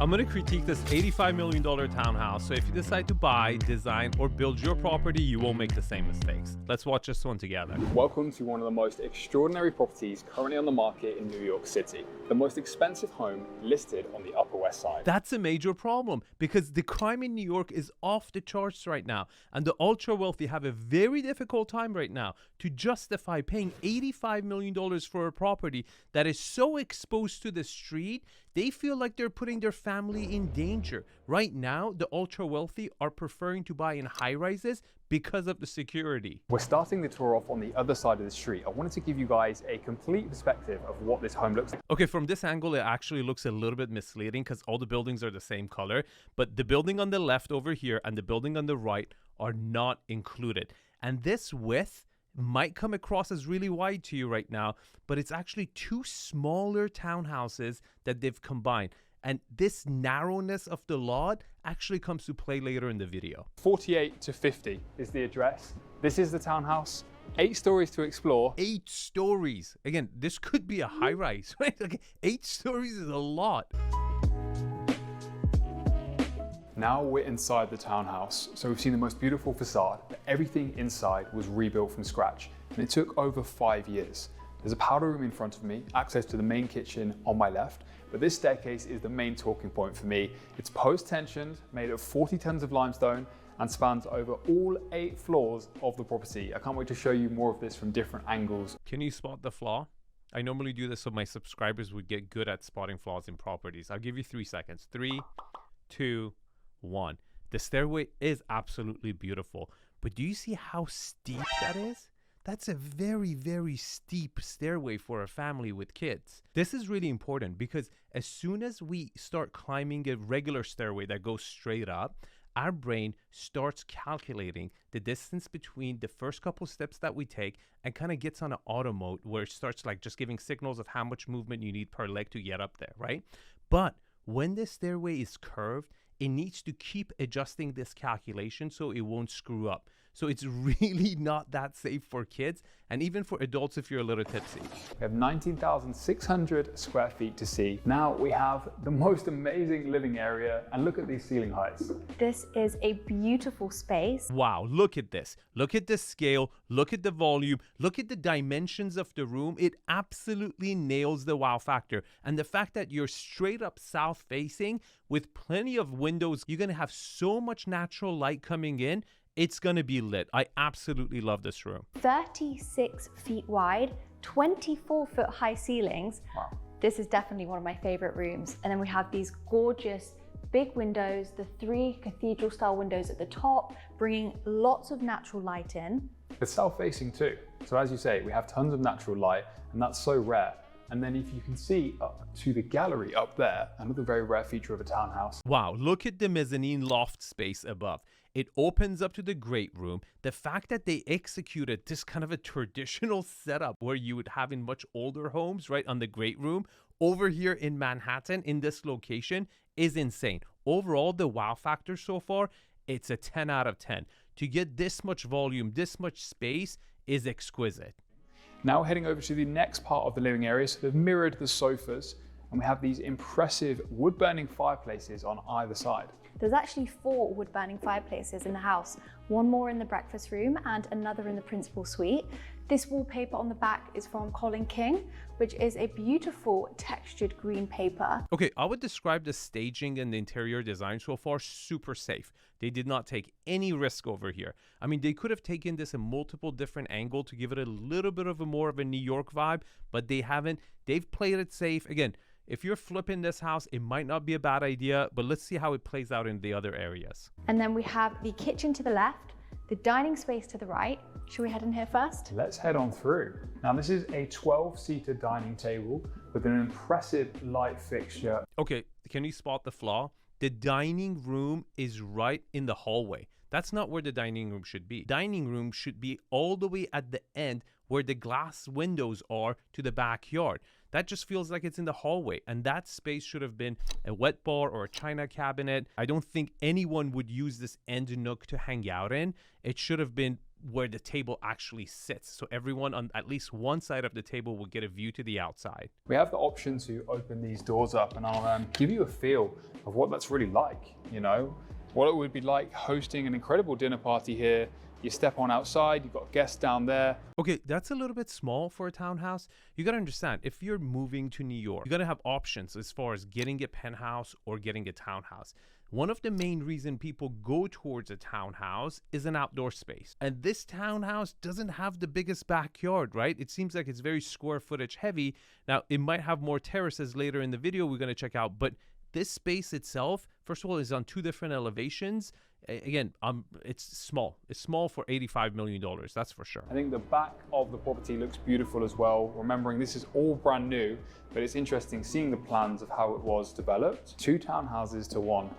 I'm going to critique this $85 million townhouse, so if you decide to buy, design, or build your property, you won't make the same mistakes. Let's watch this one together. Welcome to one of the most extraordinary properties currently on the market in New York City. The most expensive home listed on the Upper West Side. That's a major problem because the crime in New York is off the charts right now, and the ultra wealthy have a very difficult time right now to justify paying $85 million for a property that is so exposed to the street, they feel like they're putting their family in danger. Right now, the ultra wealthy are preferring to buy in high rises because of the security. We're starting the tour off on the other side of the street. I wanted to give you guys a complete perspective of what this home looks like. Okay, from this angle, it actually looks a little bit misleading because all the buildings are the same color, but the building on the left over here and the building on the right are not included. And this width might come across as really wide to you right now, but it's actually two smaller townhouses that they've combined. And this narrowness of the lot actually comes to play later in the video. 48 to 50 is the address. This is the townhouse. 8 stories to explore. 8 stories. Again, this could be a high rise, right? Okay, 8 stories is a lot. Now we're inside the townhouse. So we've seen the most beautiful facade, but everything inside was rebuilt from scratch. And it took over 5 years. There's a powder room in front of me, access to the main kitchen on my left, but this staircase is the main talking point for me. It's post-tensioned, made of 40 tons of limestone, and spans over all 8 floors of the property. I can't wait to show you more of this from different angles. Can you spot the flaw? I normally do this so my subscribers would get good at spotting flaws in properties. I'll give you 3 seconds. 3, 2, 1. The stairway is absolutely beautiful, but do you see how steep that is? That's a very, very steep stairway for a family with kids. This is really important because as soon as we start climbing a regular stairway that goes straight up, our brain starts calculating the distance between the first couple steps that we take and kind of gets on an auto mode where it starts like just giving signals of how much movement you need per leg to get up there, right? But when the stairway is curved, it needs to keep adjusting this calculation so it won't screw up. So it's really not that safe for kids and even for adults if you're a little tipsy. We have 19,600 square feet to see. Now we have the most amazing living area, and look at these ceiling heights. This is a beautiful space. Wow, look at this. Look at the scale, look at the volume, look at the dimensions of the room. It absolutely nails the wow factor. And the fact that you're straight up south facing with plenty of windows, you're gonna have so much natural light coming in. It's going to be lit. I absolutely love this room. 36 feet wide, 24-foot high ceilings. Wow. This is definitely one of my favorite rooms. And then we have these gorgeous big windows, the 3 cathedral style windows at the top, bringing lots of natural light in. It's south facing too. So as you say, we have tons of natural light, and that's so rare. And then if you can see up to the gallery up there, another very rare feature of a townhouse. Wow, look at the mezzanine loft space above. It opens up to the great room. The fact that they executed this kind of a traditional setup where you would have in much older homes, right, on the great room, over here in Manhattan, in this location, is insane. Overall, the wow factor so far, it's a 10 out of 10. To get this much volume, this much space is exquisite. Now heading over to the next part of the living area, so they've mirrored the sofas, and we have these impressive wood-burning fireplaces on either side. There's actually 4 wood-burning fireplaces in the house, one more in the breakfast room and another in the principal suite. This wallpaper on the back is from Colin King, which is a beautiful textured green paper. Okay, I would describe the staging and the interior design so far super safe. They did not take any risk over here. I mean, they could have taken this in multiple different angles to give it a little bit of a more of a New York vibe, but they haven't. They've played it safe. Again, if you're flipping this house, it might not be a bad idea, but let's see how it plays out in the other areas. And then we have the kitchen to the left, the dining space to the right. Should we head in here first? Let's head on through. Now this is a 12-seater dining table with an impressive light fixture. Okay, can you spot the flaw? The dining room is right in the hallway. That's not where the dining room should be. Dining room should be all the way at the end where the glass windows are to the backyard. That just feels like it's in the hallway, and that space should have been a wet bar or a china cabinet. I don't think anyone would use this end nook to hang out in. It should have been where the table actually sits. So everyone on at least one side of the table will get a view to the outside. We have the option to open these doors up, and I'll give you a feel of what that's really like, you know, what it would be like hosting an incredible dinner party here. You step on outside, you've got guests down there. Okay, that's a little bit small for a townhouse. You gotta understand, if you're moving to New York, you're gonna have options as far as getting a penthouse or getting a townhouse. One of the main reasons people go towards a townhouse is an outdoor space. And this townhouse doesn't have the biggest backyard, right? It seems like it's very square footage heavy. Now, it might have more terraces later in the video we're gonna check out, but this space itself, first of all, is on 2 different elevations. Again, it's small. It's small for $85 million, that's for sure. I think the back of the property looks beautiful as well. Remembering this is all brand new, but it's interesting seeing the plans of how it was developed. 2 townhouses to 1.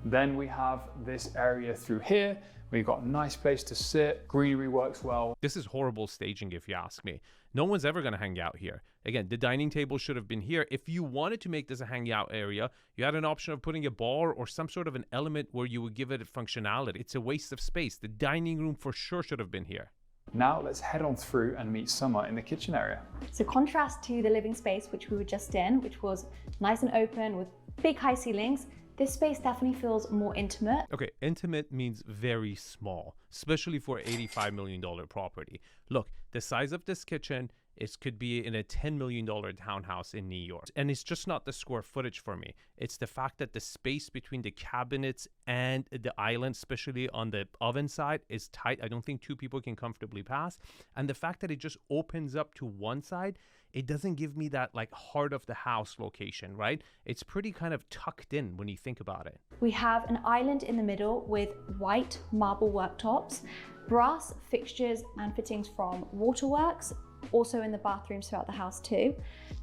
Then we have this area through here. We've got a nice place to sit. Greenery works well. This is horrible staging if you ask me. No one's ever going to hang out here. Again, the dining table should have been here. If you wanted to make this a hangout area, you had an option of putting a bar or some sort of an element where you would give it a functionality. It's a waste of space. The dining room for sure should have been here. Now let's head on through and meet Summer in the kitchen area. So contrast to the living space, which we were just in, which was nice and open with big high ceilings, this space definitely feels more intimate. Okay, intimate means very small, especially for an $85 million property. Look, the size of this kitchen, it could be in a $10 million townhouse in New York. And it's just not the square footage for me. It's the fact that the space between the cabinets and the island, especially on the oven side, is tight. I don't think 2 people can comfortably pass. And the fact that it just opens up to one side, it doesn't give me that like heart of the house location, right? It's pretty kind of tucked in when you think about it. We have an island in the middle with white marble worktops, brass fixtures and fittings from Waterworks, also in the bathrooms throughout the house too.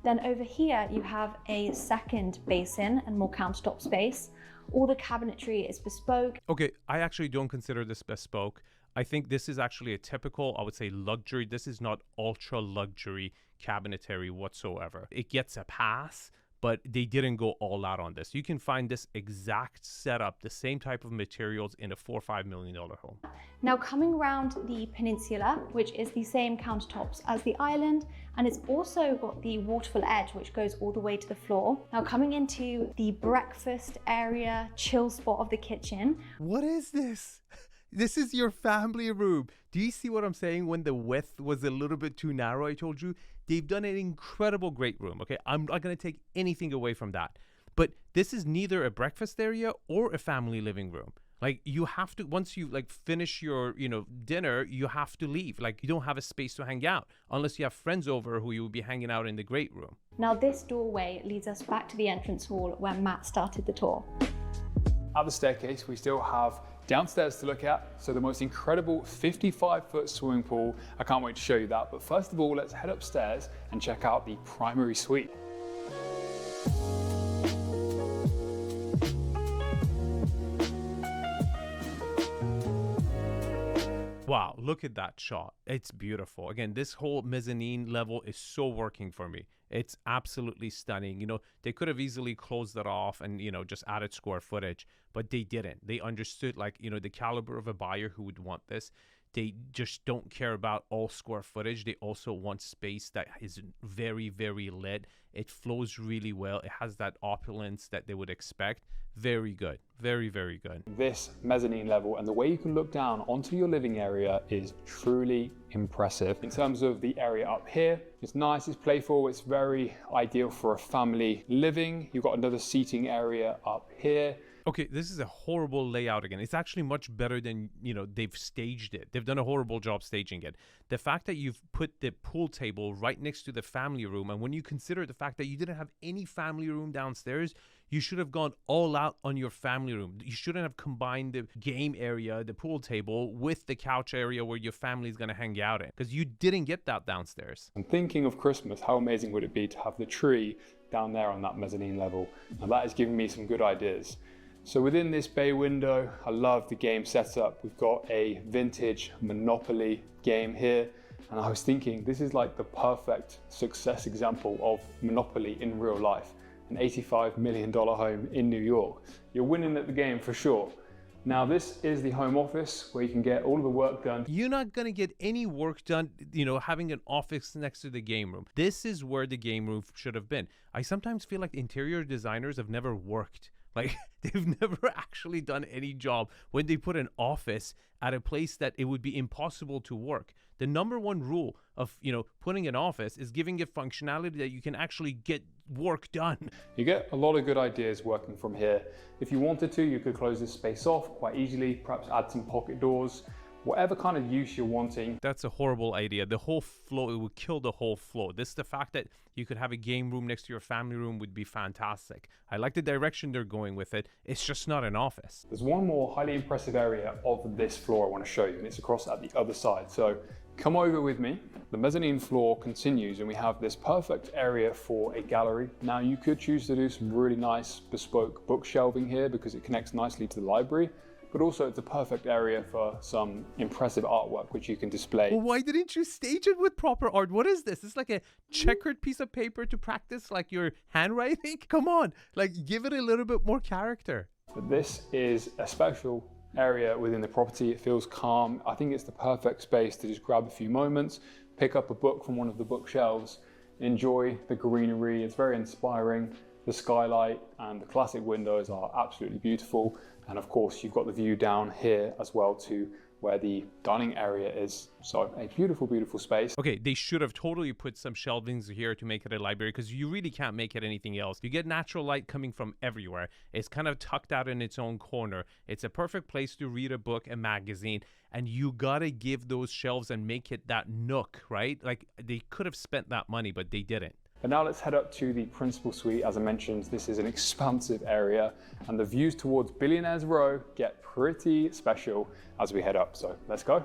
Then over here you have a second basin and more countertop space. All the cabinetry is bespoke. Okay, I actually don't consider this bespoke. I think this is actually a typical, I would say, luxury. This is not ultra luxury cabinetry whatsoever. It gets a pass, but they didn't go all out on this. You can find this exact setup, the same type of materials in a $4 or $5 million home. Now coming around the peninsula, which is the same countertops as the island, and it's also got the waterfall edge, which goes all the way to the floor. Now coming into the breakfast area, chill spot of the kitchen. What is this? This is your family room. Do you see what I'm saying? When the width was a little bit too narrow, I told you, they've done an incredible great room. Okay, I'm not going to take anything away from that. But this is neither a breakfast area or a family living room. Like, you have to, once you like finish your, dinner, you have to leave. Like, you don't have a space to hang out unless you have friends over who you will be hanging out in the great room. Now this doorway leads us back to the entrance hall where Matt started the tour. At the staircase, we still have downstairs to look at. So the most incredible 55-foot swimming pool. I can't wait to show you that. But first of all, let's head upstairs and check out the primary suite. Wow, look at that shot. It's beautiful. Again, this whole mezzanine level is so working for me. It's absolutely stunning. They could have easily closed it off and, just added square footage, but they didn't. They understood, the caliber of a buyer who would want this. They just don't care about all square footage. They also want space that is very, very lit. It flows really well. It has that opulence that they would expect. Very good. Very, very good. This mezzanine level and the way you can look down onto your living area is truly impressive. In terms of the area up here, it's nice, it's playful, it's very ideal for a family living. You've got another seating area up here. Okay, this is a horrible layout again. It's actually much better than, they've staged it. They've done a horrible job staging it. The fact that you've put the pool table right next to the family room, and when you consider the fact that you didn't have any family room downstairs, you should have gone all out on your family room. You shouldn't have combined the game area, the pool table, with the couch area where your family is going to hang out in, because you didn't get that downstairs. And thinking of Christmas, how amazing would it be to have the tree down there on that mezzanine level? And that is giving me some good ideas. So within this bay window, I love the game setup. We've got a vintage Monopoly game here. And I was thinking, this is like the perfect success example of Monopoly in real life. An $85 million home in New York. You're winning at the game for sure. Now this is the home office where you can get all of the work done. You're not going to get any work done, having an office next to the game room. This is where the game room should have been. I sometimes feel like interior designers have never worked. Like, they've never actually done any job when they put an office at a place that it would be impossible to work. The number one rule of, putting an office is giving it functionality that you can actually get work done. You get a lot of good ideas working from here. If you wanted to, you could close this space off quite easily, perhaps add some pocket doors, whatever kind of use you're wanting. That's a horrible idea. The whole flow, it would kill the whole flow. The fact that you could have a game room next to your family room would be fantastic. I like the direction they're going with it. It's just not an office. There's one more highly impressive area of this floor I want to show you, and it's across at the other side. So come over with me. The mezzanine floor continues, and we have this perfect area for a gallery. Now you could choose to do some really nice bespoke book shelving here because it connects nicely to the library. But also it's a perfect area for some impressive artwork which you can display. Well, why didn't you stage it with proper art? What is this? It's like a checkered piece of paper to practice like your handwriting? Come on, like give it a little bit more character. But this is a special area within the property. It feels calm. I think it's the perfect space to just grab a few moments, pick up a book from one of the bookshelves, enjoy the greenery. It's very inspiring. The skylight and the classic windows are absolutely beautiful. And of course, you've got the view down here as well to where the dining area is. So a beautiful, beautiful space. Okay, they should have totally put some shelvings here to make it a library because you really can't make it anything else. You get natural light coming from everywhere. It's kind of tucked out in its own corner. It's a perfect place to read a book, a magazine, and you gotta give those shelves and make it that nook, right? Like they could have spent that money, but they didn't. But now let's head up to the principal suite. As I mentioned, this is an expansive area and the views towards Billionaires Row get pretty special as we head up. So let's go.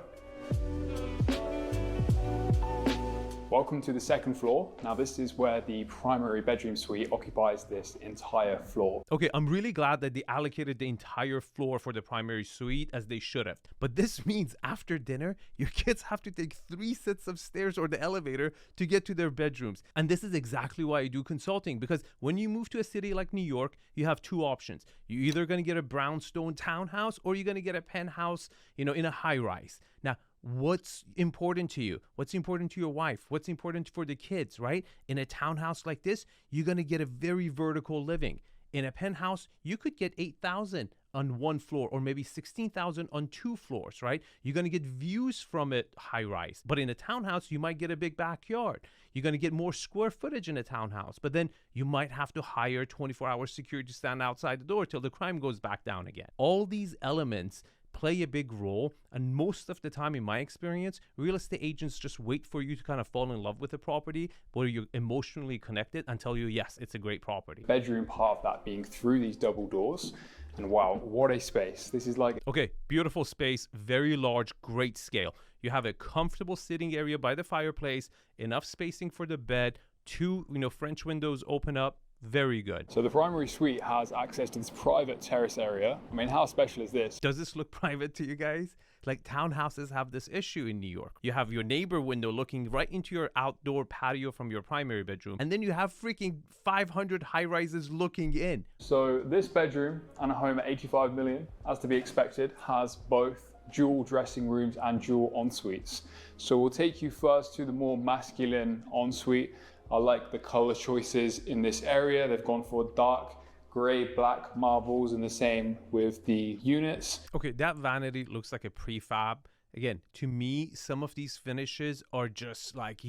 Welcome to the second floor. Now this is where the primary bedroom suite occupies this entire floor. Okay, I'm really glad that they allocated the entire floor for the primary suite as they should have. But this means after dinner, your kids have to take 3 sets of stairs or the elevator to get to their bedrooms. And this is exactly why I do consulting, because when you move to a city like New York, you have 2 options. You're either going to get a brownstone townhouse or you're going to get a penthouse, in a high rise. Now, what's important to you? What's important to your wife? What's important for the kids, right? In a townhouse like this, you're going to get a very vertical living. In a penthouse, you could get 8,000 on 1 floor or maybe 16,000 on 2 floors, right? You're going to get views from a high rise. But in a townhouse, you might get a big backyard. You're going to get more square footage in a townhouse, but then you might have to hire 24-hour security to stand outside the door till the crime goes back down again. All these elements play a big role, and most of the time in my experience, real estate agents just wait for you to kind of fall in love with the property where you're emotionally connected and tell you, yes, it's a great property. Bedroom part of that being through these double doors, and wow, what a space. This is like... Okay, beautiful space, very large, great scale. You have a comfortable sitting area by the fireplace, enough spacing for the bed, 2 French windows open up. Very good. So the primary suite has access to this private terrace area. I mean, how special is this? Does this look private to you guys? Like townhouses have this issue in New York. You have your neighbor window looking right into your outdoor patio from your primary bedroom. And then you have freaking 500 high rises looking in. So this bedroom and a home at 85 million, as to be expected, has both dual dressing rooms and dual en-suites. So we'll take you first to the more masculine ensuite. I like the color choices in this area. They've gone for dark gray, black marbles, and the same with the units. Okay, that vanity looks like a prefab. Again, to me, some of these finishes are just like,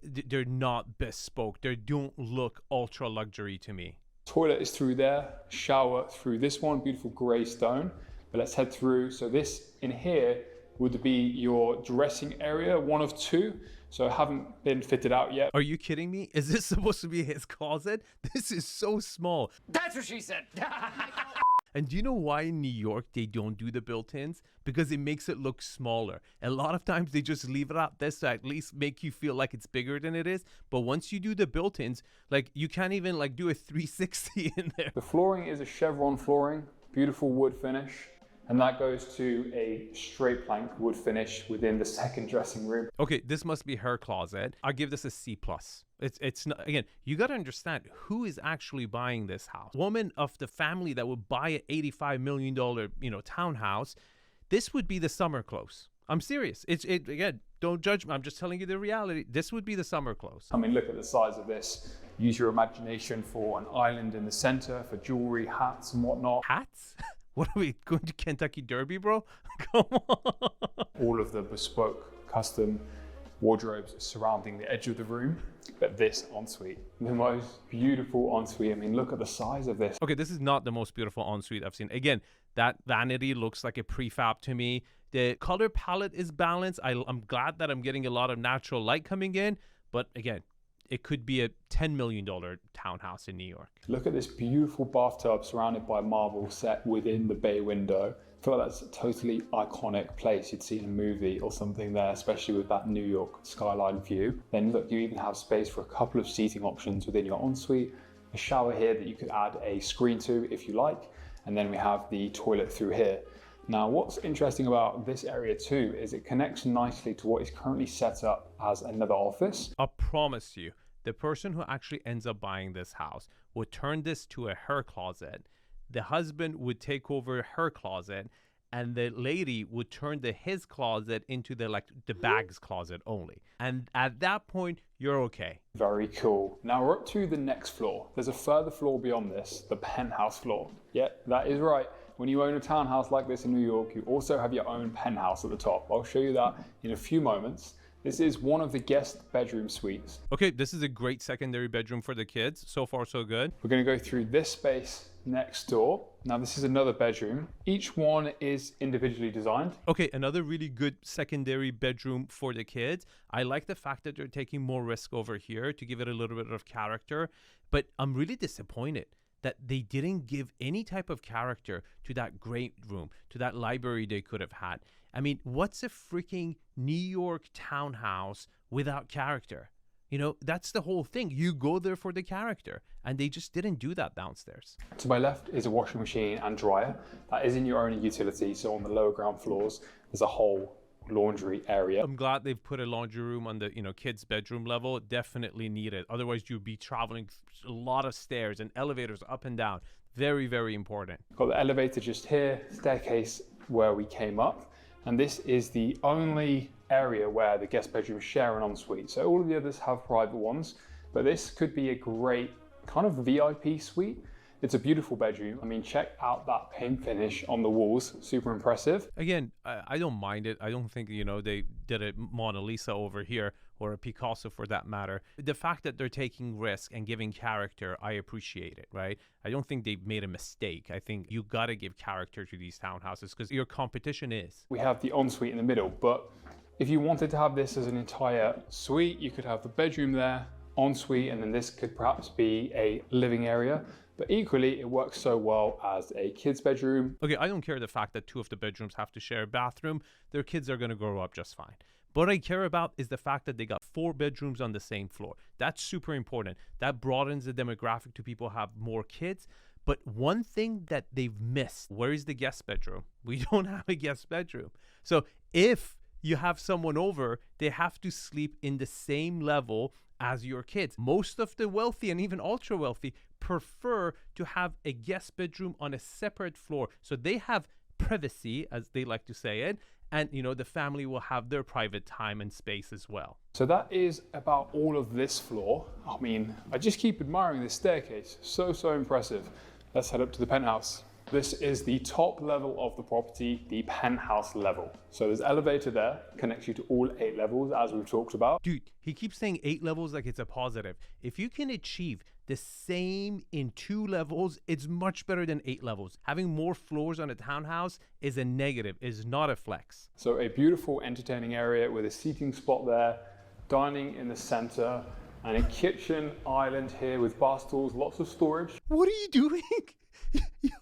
they're not bespoke. They don't look ultra luxury to me. Toilet is through there, shower through this one, beautiful gray stone. But let's head through. So this in here would be your dressing area, 1 of 2. So haven't been fitted out yet. Are you kidding me? Is this supposed to be his closet? This is so small. That's what she said. And do you know why in New York they don't do the built-ins? Because it makes it look smaller. A lot of times they just leave it out this to at least make you feel like it's bigger than it is. But once you do the built-ins, like you can't even like do a 360 in there. The flooring is a chevron flooring, beautiful wood finish. and that goes to a straight plank wood finish within the second dressing room. Okay, this must be her closet. I'll give this a C+. It's not, again, you got to understand who is actually buying this house. Woman of the family that would buy an $85 million, townhouse, this would be the summer close. I'm serious. Again, don't judge me. I'm just telling you the reality. This would be the summer close. I mean, look at the size of this. Use your imagination for an island in the center for jewelry, hats, and whatnot. Hats? What are we going to Kentucky Derby, bro? Come on. All of the bespoke, custom wardrobes surrounding the edge of the room. But this ensuite, the most beautiful ensuite. I mean, look at the size of this. Okay, this is not the most beautiful ensuite I've seen. Again, that vanity looks like a prefab to me. The color palette is balanced. I'm glad that I'm getting a lot of natural light coming in. But again, it could be a $10 million townhouse in New York. Look at this beautiful bathtub surrounded by marble set within the bay window. I feel like that's a totally iconic place you'd see in a movie or something there, especially with that New York skyline view. Then look, you even have space for a couple of seating options within your ensuite. A shower here that you could add a screen to if you like. And then we have the toilet through here. Now, what's interesting about this area too is it connects nicely to what is currently set up as another office. I promise you, the person who actually ends up buying this house would turn this to her closet. The husband would take over her closet, and the lady would turn his closet into the bags closet only. And at that point, you're okay. Very cool. Now we're up to the next floor. There's a further floor beyond this, the penthouse floor. Yeah, that is right. When you own a townhouse like this in New York, you also have your own penthouse at the top. I'll show you that in a few moments. This is one of the guest bedroom suites. Okay, this is a great secondary bedroom for the kids. So far, so good. We're going to go through this space next door. Now, this is another bedroom. Each one is individually designed. Okay, another really good secondary bedroom for the kids. I like the fact that they're taking more risk over here to give it a little bit of character, but I'm really disappointed that they didn't give any type of character to that great room, to that library they could have had. I mean, what's a freaking New York townhouse without character? That's the whole thing. You go there for the character, and they just didn't do that downstairs. To my left is a washing machine and dryer. That is in your own utility, so on the lower ground floors, there's a whole laundry area. I'm glad they've put a laundry room on the kids' bedroom level. Definitely needed. Otherwise, you'd be traveling a lot of stairs and elevators up and down. Very, very important. Got the elevator just here, staircase where we came up, and this is the only area where the guest bedrooms share an ensuite. So all of the others have private ones, but this could be a great kind of VIP suite. It's a beautiful bedroom. I mean, check out that paint finish on the walls. Super impressive. Again, I don't mind it. I don't think, they did a Mona Lisa over here, or a Picasso for that matter. The fact that they're taking risk and giving character, I appreciate it, right? I don't think they've made a mistake. I think you got to give character to these townhouses because your competition is. We have the ensuite in the middle, but if you wanted to have this as an entire suite, you could have the bedroom there, ensuite, and then this could perhaps be a living area. But equally, it works so well as a kid's bedroom. Okay, I don't care the fact that 2 of the bedrooms have to share a bathroom. Their kids are going to grow up just fine. What I care about is the fact that they got 4 bedrooms on the same floor. That's super important. That broadens the demographic to people who have more kids. But one thing that they've missed, where is the guest bedroom? We don't have a guest bedroom. So if you have someone over, they have to sleep in the same level as your kids. Most of the wealthy and even ultra wealthy prefer to have a guest bedroom on a separate floor. So they have privacy, as they like to say it, and the family will have their private time and space as well. So that is about all of this floor. I mean, I just keep admiring this staircase. So impressive. Let's head up to the penthouse. This is the top level of the property, the penthouse level. So there's elevator there, connects you to all 8 levels as we've talked about. Dude, he keeps saying 8 levels like it's a positive. If you can achieve the same in 2 levels, it's much better than 8 levels. Having more floors on a townhouse is a negative, is not a flex. So a beautiful entertaining area with a seating spot there, dining in the center, and a kitchen island here with bar stools, lots of storage. What are you doing?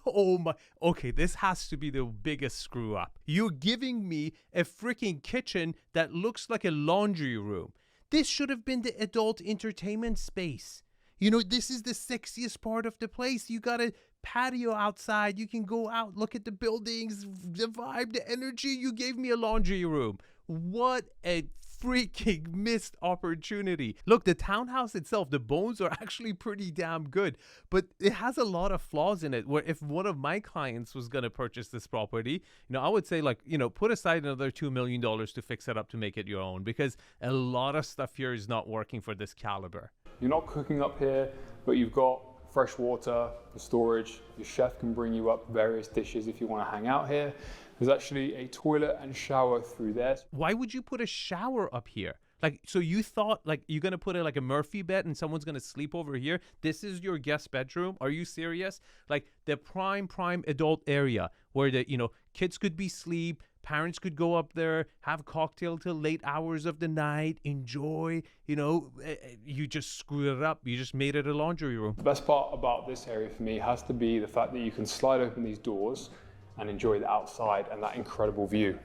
Oh my, okay, this has to be the biggest screw up. You're giving me a freaking kitchen that looks like a laundry room. This should have been the adult entertainment space. This is the sexiest part of the place. You gotta patio outside. You can go out, look at the buildings, the vibe, the energy. You gave me a laundry room. What a freaking missed opportunity. Look, the townhouse itself, the bones are actually pretty damn good, but it has a lot of flaws in it, where if one of my clients was going to purchase this property, I would say, like, put aside another $2 million to fix it up to make it your own, because a lot of stuff here is not working for this caliber. You're not cooking up here, but you've got fresh water for storage. Your chef can bring you up various dishes if you want to hang out here. There's actually a toilet and shower through there. Why would you put a shower up here? Like, so you thought, like, you're going to put like a Murphy bed and someone's going to sleep over here? This is your guest bedroom? Are you serious? Like, the prime adult area where the, kids could be asleep, parents could go up there, have cocktail till late hours of the night, enjoy, you just screwed it up. You just made it a laundry room. The best part about this area for me has to be the fact that you can slide open these doors and enjoy the outside and that incredible view.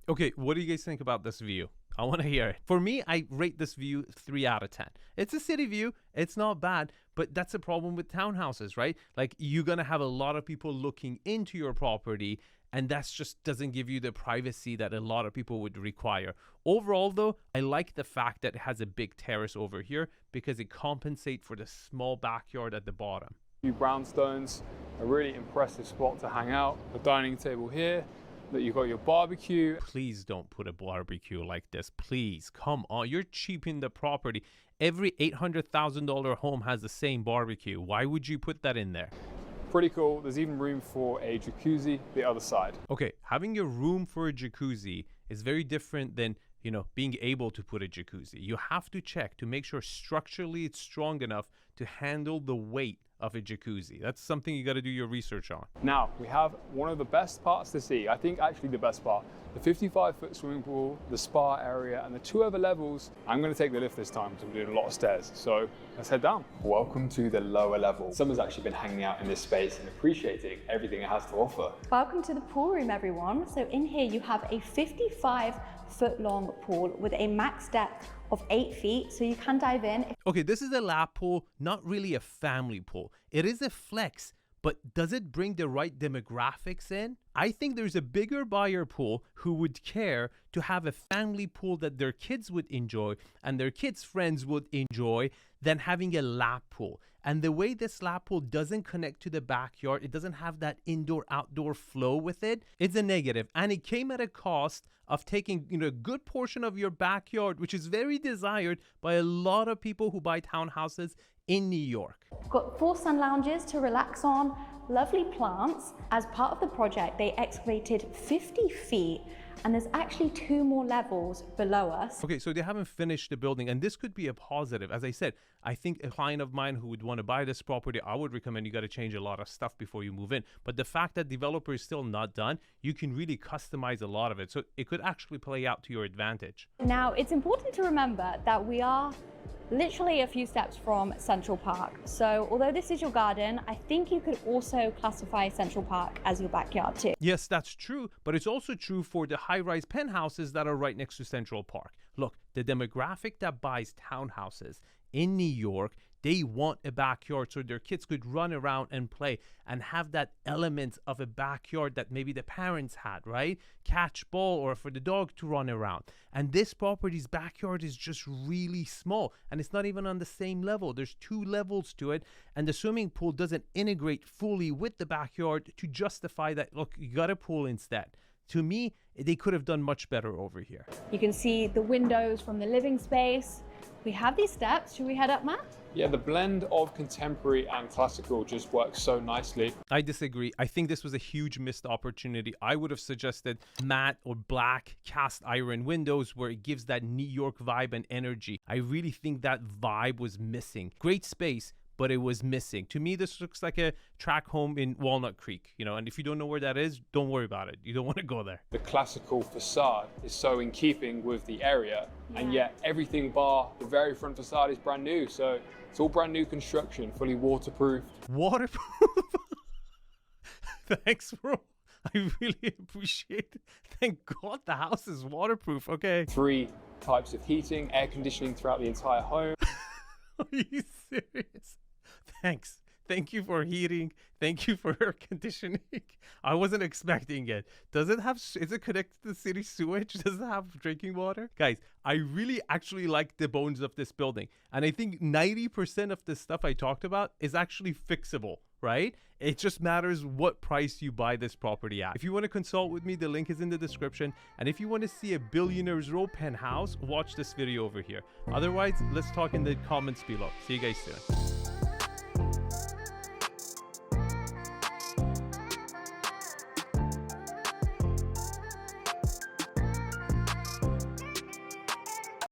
Okay, what do you guys think about this view? I want to hear it. For me, I rate this view 3 out of 10. It's a city view. It's not bad, but that's a problem with townhouses, right? Like, you're going to have a lot of people looking into your property, and that's just doesn't give you the privacy that a lot of people would require. Overall, though, I like the fact that it has a big terrace over here because it compensates for the small backyard at the bottom. Few brownstones, a really impressive spot to hang out. The dining table here, that you've got your barbecue. Please don't put a barbecue like this. Please, come on. You're cheaping the property. Every $800,000 home has the same barbecue. Why would you put that in there? Pretty cool. There's even room for a jacuzzi the other side. Okay, having your room for a jacuzzi is very different than, being able to put a jacuzzi. You have to check to make sure structurally it's strong enough to handle the weight of a jacuzzi. That's something you got to do your research on. Now, we have one of the best parts to see. I think actually the best part. The 55-foot swimming pool, the spa area, and the 2 other levels. I'm going to take the lift this time because we're doing a lot of stairs. So let's head down. Welcome to the lower level. Someone's actually been hanging out in this space and appreciating everything it has to offer. Welcome to the pool room, everyone. So in here you have a 55-foot long pool with a max depth of 8 feet, so you can dive in. Okay, this is a lap pool, not really a family pool. It is a flex, but does it bring the right demographics in? I think there's a bigger buyer pool who would care to have a family pool that their kids would enjoy and their kids' friends would enjoy than having a lap pool. And the way this lap pool doesn't connect to the backyard, it doesn't have that indoor-outdoor flow with it, it's a negative. And it came at a cost of taking a good portion of your backyard, which is very desired by a lot of people who buy townhouses in New York. Got 4 sun lounges to relax on, lovely plants. As part of the project, they excavated 50 feet and there's actually 2 more levels below us. Okay, so they haven't finished the building, and this could be a positive. As I said, I think a client of mine who would want to buy this property, I would recommend you got to change a lot of stuff before you move in. But the fact that developer is still not done, you can really customize a lot of it. So it could actually play out to your advantage. Now, it's important to remember that we are literally a few steps from Central Park. So although this is your garden, I think you could also classify Central Park as your backyard too. Yes, that's true, but it's also true for the high-rise penthouses that are right next to Central Park. Look, the demographic that buys townhouses in New York, they want a backyard so their kids could run around and play and have that element of a backyard that maybe the parents had, right? Catch ball or for the dog to run around. And this property's backyard is just really small and it's not even on the same level. There's 2 levels to it and the swimming pool doesn't integrate fully with the backyard to justify that, look, you got a pool instead. To me, they could have done much better over here. You can see the windows from the living space. We have these steps. Should we head up, Matt? Yeah, the blend of contemporary and classical just works so nicely. I disagree. I think this was a huge missed opportunity. I would have suggested matte or black cast iron windows where it gives that New York vibe and energy. I really think that vibe was missing. Great space, but it was missing. To me, this looks like a track home in Walnut Creek, and if you don't know where that is, don't worry about it. You don't want to go there. The classical facade is so in keeping with the area, and yet everything bar the very front facade is brand new. So it's all brand new construction, fully waterproof. Waterproof? Thanks, bro. I really appreciate it. Thank God the house is waterproof, okay? 3 types of heating, air conditioning throughout the entire home. Are you serious? Thanks. Thank you for heating. Thank you for air conditioning. I wasn't expecting it. Does it have, is it connected to the city sewage? Does it have drinking water? Guys, I really actually like the bones of this building. And I think 90% of the stuff I talked about is actually fixable, right? It just matters what price you buy this property at. If you want to consult with me, the link is in the description. And if you want to see a billionaire's row penthouse, watch this video over here. Otherwise, let's talk in the comments below. See you guys soon.